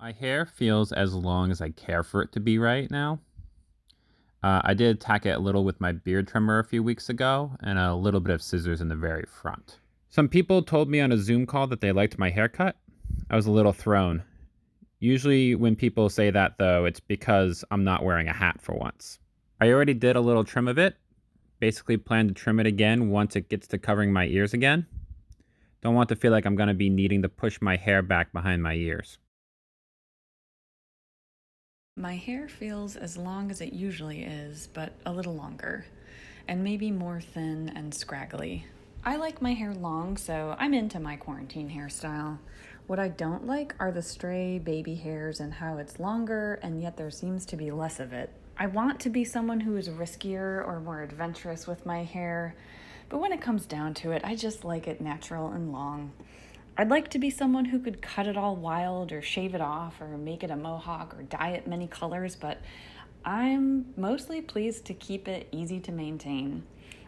My hair feels as long as I care for it to be right now. I did tack it a little with my beard trimmer a few weeks ago and a little bit of scissors in the very front. Some people told me on a Zoom call that they liked my haircut. I was a little thrown. Usually, when people say that, though, it's because I'm not wearing a hat for once. I already did a little trim of it. Basically, plan to trim it again once it gets to covering my ears again. Don't want to feel like I'm going to be needing to push my hair back behind my ears. My hair feels as long as it usually is, but a little longer, and maybe more thin and scraggly. I like my hair long, so I'm into my quarantine hairstyle. What I don't like are the stray baby hairs and how it's longer, and yet there seems to be less of it. I want to be someone who is riskier or more adventurous with my hair, but when it comes down to it, I just like it natural and long. I'd like to be someone who could cut it all wild or shave it off or make it a mohawk or dye it many colors, but I'm mostly pleased to keep it easy to maintain.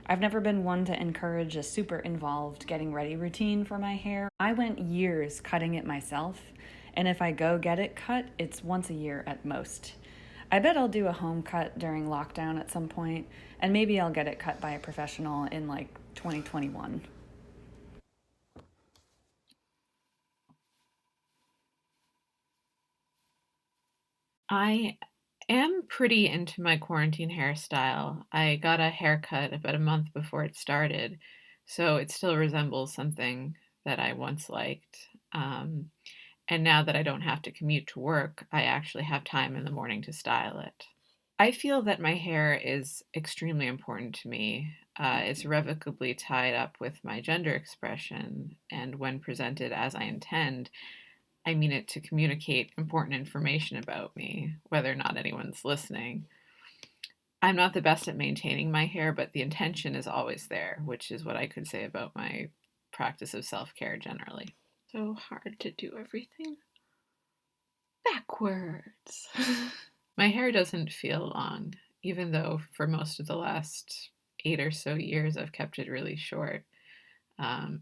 I've never been one to encourage a super involved getting ready routine for my hair. I went years cutting it myself, and if I go get it cut, it's once a year at most. I bet I'll do a home cut during lockdown at some point, and maybe I'll get it cut by a professional in like 2021. I am pretty into my quarantine hairstyle. I got a haircut about a month before it started, so it still resembles something that I once liked. And now that I don't have to commute to work, I actually have time in the morning to style it. I feel that my hair is extremely important to me. It's irrevocably tied up with my gender expression, and when presented as I intend, I mean it to communicate important information about me, whether or not anyone's listening. I'm not the best at maintaining my hair, but the intention is always there, which is what I could say about my practice of self care generally. So hard to do everything backwards. My hair doesn't feel long, even though for most of the last 8 or so years I've kept it really short.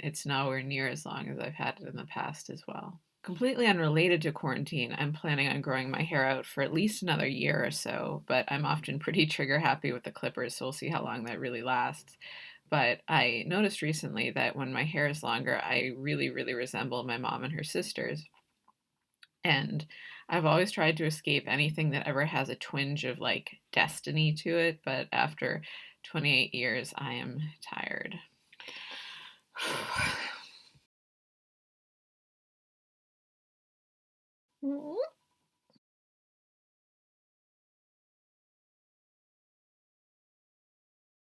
It's nowhere near as long as I've had it in the past as well. Completely unrelated to quarantine, I'm planning on growing my hair out for at least another year or so, but I'm often pretty trigger happy with the clippers, so we'll see how long that really lasts. But I noticed recently that when my hair is longer, I really, really resemble my mom and her sisters. And I've always tried to escape anything that ever has a twinge of like destiny to it, but after 28 years, I am tired.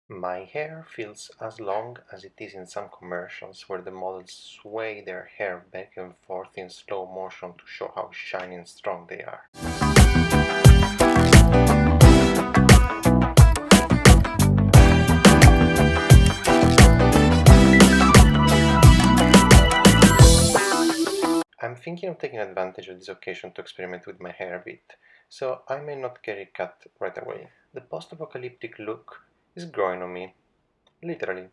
My hair feels as long as it is in some commercials where the models sway their hair back and forth in slow motion to show how shiny and strong they are. I'm thinking of taking advantage of this occasion to experiment with my hair a bit, so I may not get it cut right away. The post-apocalyptic look is growing on me, literally.